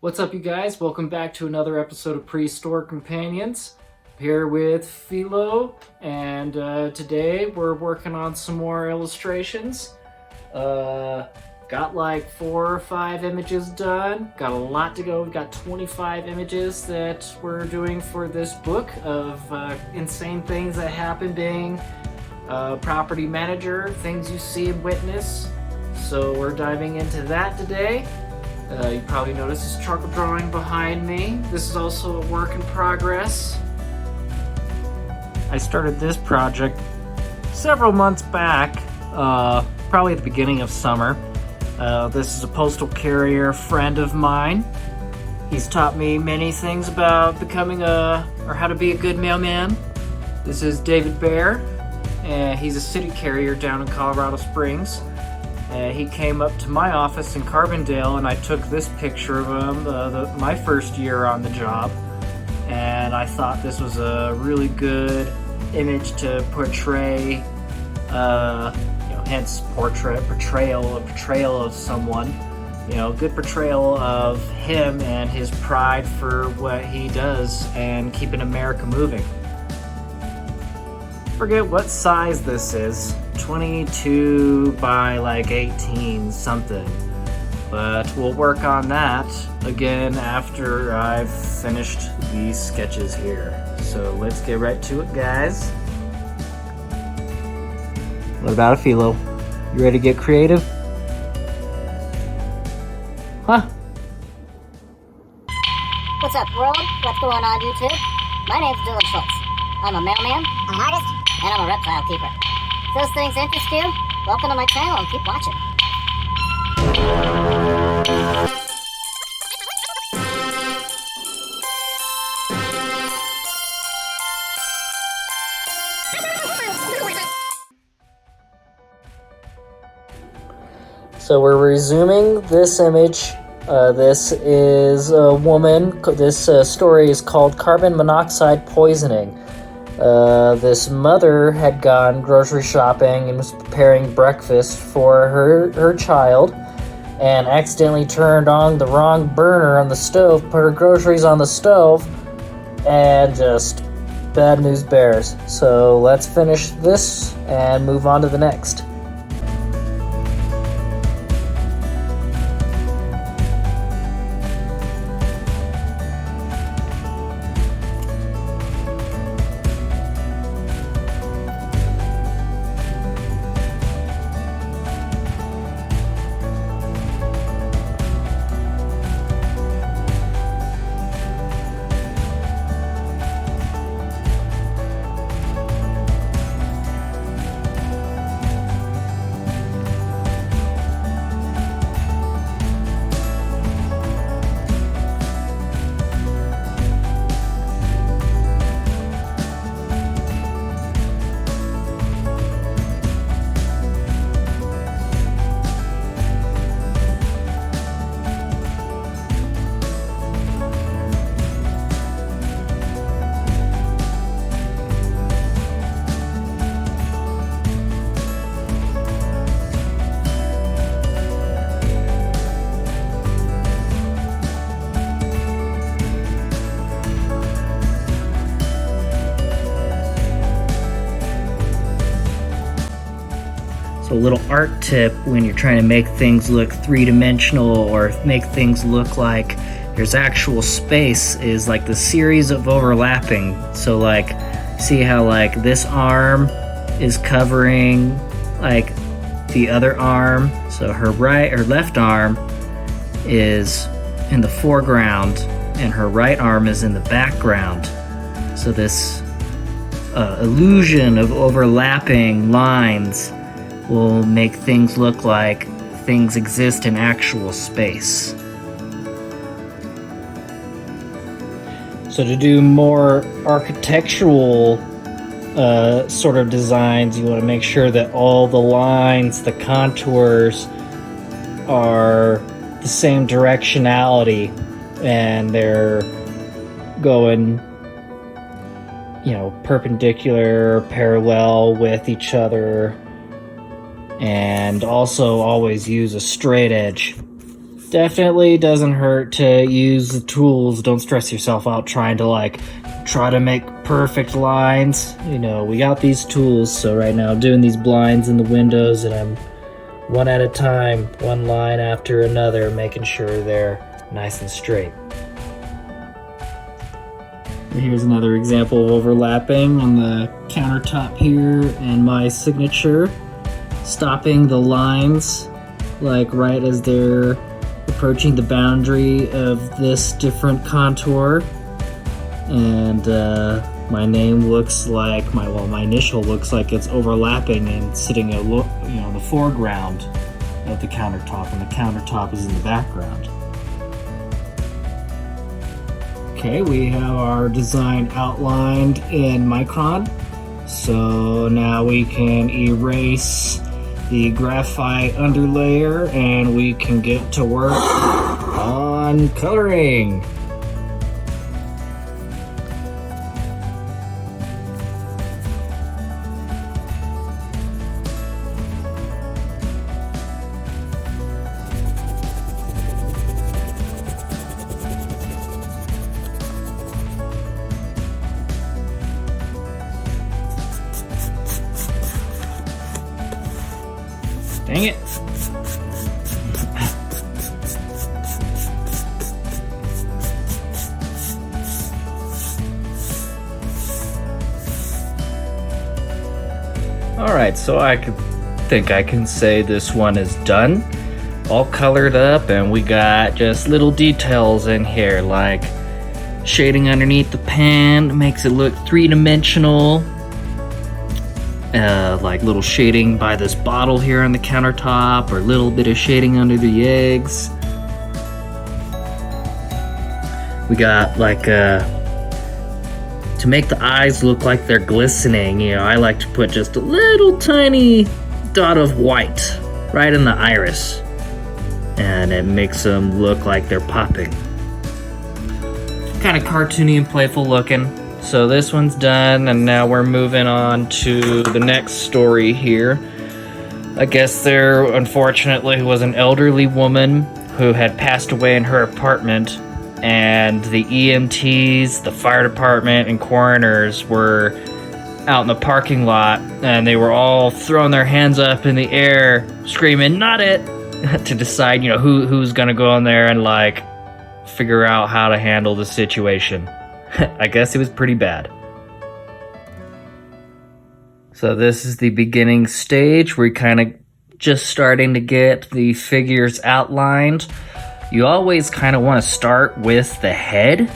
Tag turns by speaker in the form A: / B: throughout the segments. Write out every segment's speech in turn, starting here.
A: What's up, you guys? Welcome back to another episode of Prehistoric Companions. Here with Philo, and today we're working on some more illustrations. Got like 4 or 5 images done. Got a lot to go. We've got 25 images that we're doing for this book of insane things that happen being a property manager, things you see and witness. So we're diving into that today. You probably noticed this charcoal drawing behind me. This is also a work in progress. I started this project several months back, probably at the beginning of summer. This is a postal carrier friend of mine. He's taught me many things about becoming or how to be a good mailman. This is David Bear, and he's a city carrier down in Colorado Springs. He came up to my office in Carbondale, and I took this picture of him my first year on the job. And I thought this was a really good image to portray, hence portrayal of someone. Good portrayal of him and his pride for what he does and keeping America moving. Forget what size this is. 22 by like 18 something, but we'll work on that again after I've finished these sketches here. So let's get right to it, guys. What about a Philo? You ready to get creative? Huh?
B: What's up, world? What's going on, YouTube? My name's Dylan Schultz. I'm a mailman, I'm an artist, and I'm a reptile keeper. If those things interest you, welcome to my channel and keep watching.
A: So we're resuming this image. This is a woman. This story is called Carbon Monoxide Poisoning. This mother had gone grocery shopping and was preparing breakfast for her child and accidentally turned on the wrong burner on the stove, put her groceries on the stove, and just bad news bears. So let's finish this and move on to the next. So a little art tip when you're trying to make things look three-dimensional or make things look like there's actual space is like the series of overlapping. So like, see how like this arm is covering like the other arm. So her left arm is in the foreground and her right arm is in the background. So this illusion of overlapping lines will make things look like things exist in actual space. So to do more architectural sort of designs, you want to make sure that all the lines, the contours are the same directionality and they're going, perpendicular, parallel with each other. And also always use a straight edge. definitely doesn't hurt to use the tools. Don't stress yourself out trying to try to make perfect lines. We got these tools, so right now I'm doing these blinds in the windows, and I'm one at a time, one line after another, making sure they're nice and straight. Here's another example of overlapping on the countertop here, and my signature, stopping the lines right as they're approaching the boundary of this different contour. And my name looks like my initial looks like it's overlapping and sitting in the foreground of the countertop, and the countertop is in the background. Okay, we have our design outlined in Micron, so now we can erase the graphite underlayer and we can get to work on coloring. Dang it. Alright, so I think I can say this one is done. All colored up, and we got just little details in here, like shading underneath the pan makes it look three-dimensional. Like little shading by this bottle here on the countertop, or a little bit of shading under the eggs. We got to make the eyes look like they're glistening, I like to put just a little tiny dot of white right in the iris, and it makes them look like they're popping. Kind of cartoony and playful looking. So this one's done, and now we're moving on to the next story here. I guess there, unfortunately, was an elderly woman who had passed away in her apartment, and the EMTs, the fire department, and coroners were out in the parking lot, and they were all throwing their hands up in the air, screaming, "Not it!" to decide, who's gonna go in there and figure out how to handle the situation. I guess it was pretty bad. So this is the beginning stage. We're kind of just starting to get the figures outlined. You always kind of want to start with the head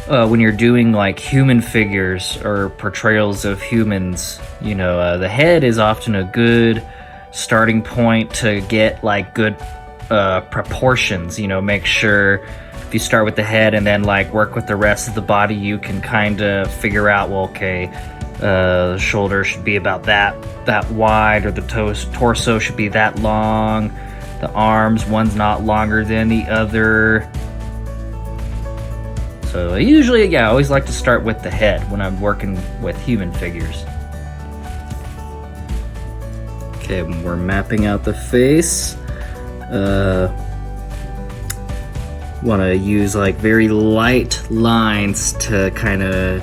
A: when you're doing human figures or portrayals of humans. The head is often a good starting point to get good proportions. Make sure if you start with the head and then work with the rest of the body, you can kind of figure out, the shoulder should be about that wide, or the torso should be that long. The arms, one's not longer than the other. So usually, I always like to start with the head when I'm working with human figures. Okay, we're mapping out the face. Want to use very very lines to kind of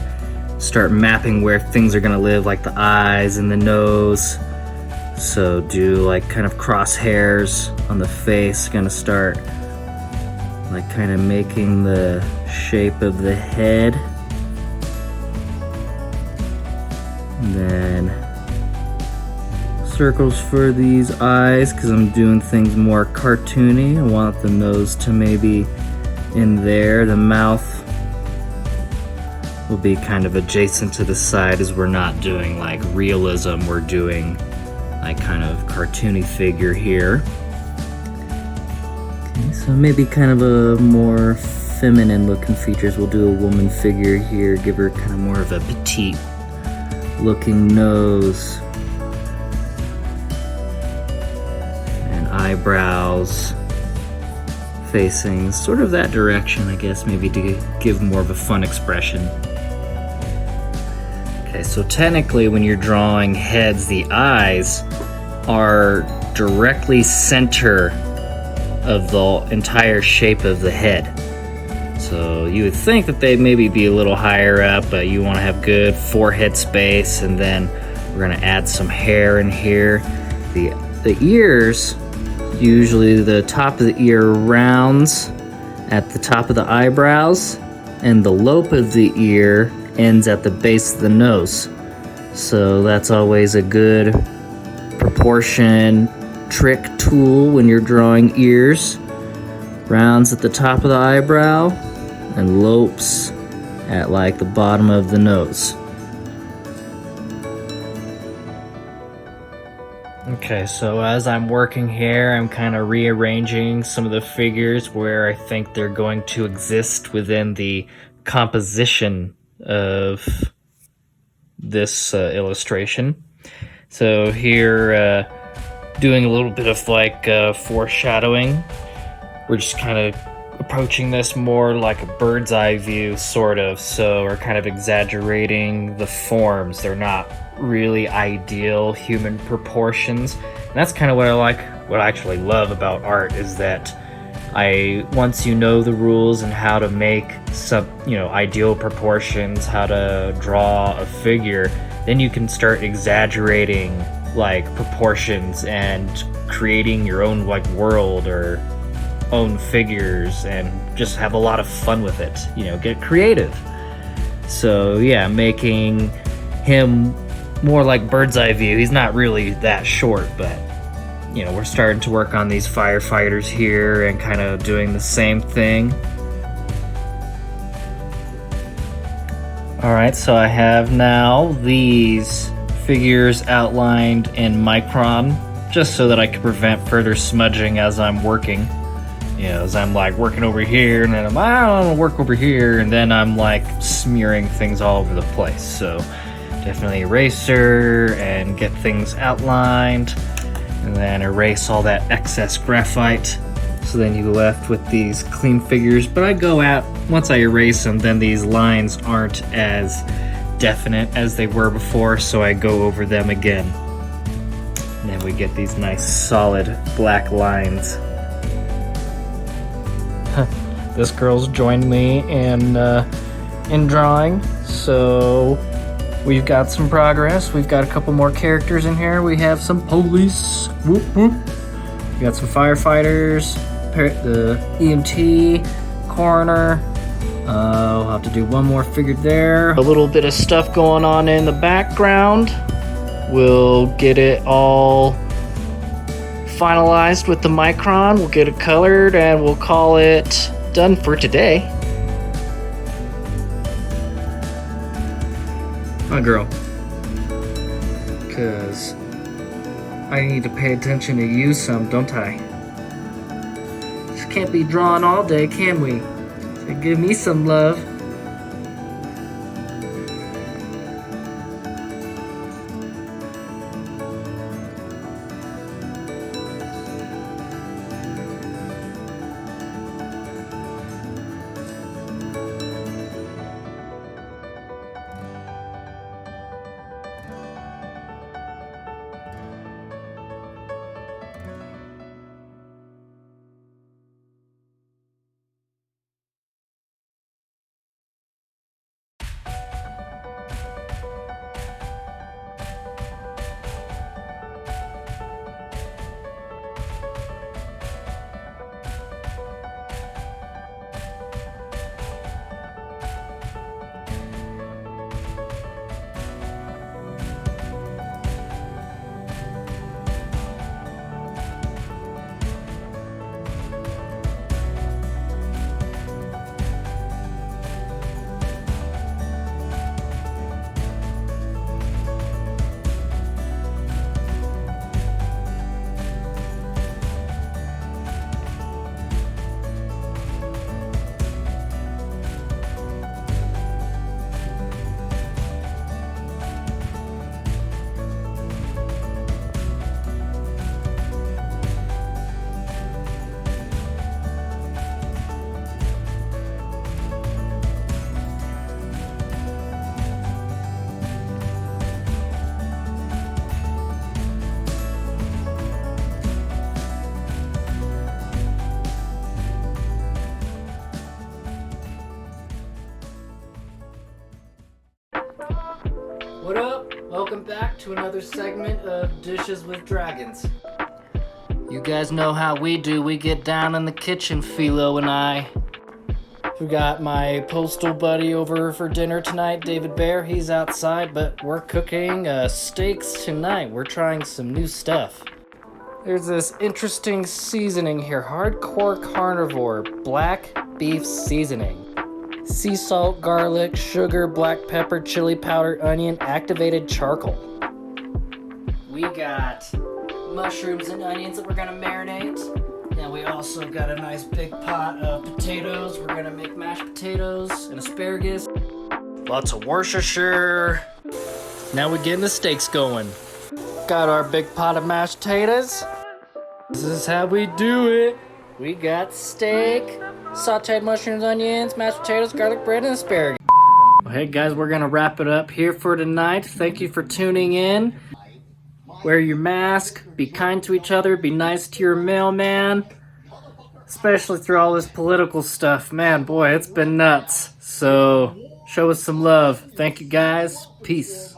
A: start mapping where things are going to live, like the eyes and the nose. So do kind of crosshairs on the face, going to start kind of making the shape of the head. And then circles for these eyes, because I'm doing things more cartoony. I want the nose to maybe in there. The mouth will be kind of adjacent to the side, as we're not doing realism. We're doing kind of cartoony figure here. Okay, so maybe kind of a more feminine looking features. We'll do a woman figure here, give her kind of more of a petite looking nose and eyebrows facing sort of that direction, I guess, maybe to give more of a fun expression. Okay, so technically when you're drawing heads, the eyes are directly center of the entire shape of the head. So you would think that they'd maybe be a little higher up, but you want to have good forehead space, and then we're going to add some hair in here. The ears, usually the top of the ear rounds at the top of the eyebrows, and the lobe of the ear ends at the base of the nose. So that's always a good proportion trick tool when you're drawing ears. Rounds at the top of the eyebrow and lopes at like the bottom of the nose. Okay, so as I'm working here, I'm kind of rearranging some of the figures where I think they're going to exist within the composition of this illustration. So here, doing a little bit of like foreshadowing. We're just kind of approaching this more like a bird's eye view, sort of. So we're kind of exaggerating the forms. They're not really ideal human proportions. And that's kind of what I actually love about art, is that once you know the rules and how to make ideal proportions, how to draw a figure, then you can start exaggerating like proportions and creating your own like world or own figures and just have a lot of fun with it, get creative. So yeah, making him more like bird's eye view. He's not really that short, but we're starting to work on these firefighters here and kind of doing the same thing. Alright, so I have now these figures outlined in micron, just so that I can prevent further smudging as I'm working. As I'm like working over here, and then I want to work over here, and then I'm like smearing things all over the place. So definitely eraser and get things outlined, and then erase all that excess graphite. So then you're left with these clean figures. But once I erase them, then these lines aren't as definite as they were before, so I go over them again. And then we get these nice solid black lines. This girl's joined me in drawing, so we've got some progress. We've got a couple more characters in here. We have some police, whoop whoop. We got some firefighters, the EMT, coroner. We'll have to do one more figure there. A little bit of stuff going on in the background. We'll get it all finalized with the micron. We'll get it colored and we'll call it done for today. My girl, because I need to pay attention to you some, don't I? Just can't be drawing all day, can we? So give me some love. welcome back to another segment of Dishes with Dragons. You guys know how we do. We get down in the kitchen, Philo and I. We got my postal buddy over for dinner tonight, David Bear. He's outside, but we're cooking steaks tonight. We're trying some new stuff. There's this interesting seasoning here. Hardcore carnivore, black beef seasoning. Sea salt, garlic, sugar, black pepper, chili powder, onion, activated charcoal. We got mushrooms and onions that we're gonna marinate. Then we also got a nice big pot of potatoes. We're gonna make mashed potatoes and asparagus. Lots of Worcestershire. Now we're getting the steaks going. Got our big pot of mashed potatoes. This is how we do it. We got steak, sauteed mushrooms, onions, mashed potatoes, garlic bread, and asparagus. Well, hey guys, we're gonna wrap it up here for tonight. Thank you for tuning in. Wear your mask, be kind to each other, be nice to your mailman. Especially through all this political stuff. Man, boy, it's been nuts. So, show us some love. Thank you guys. Peace.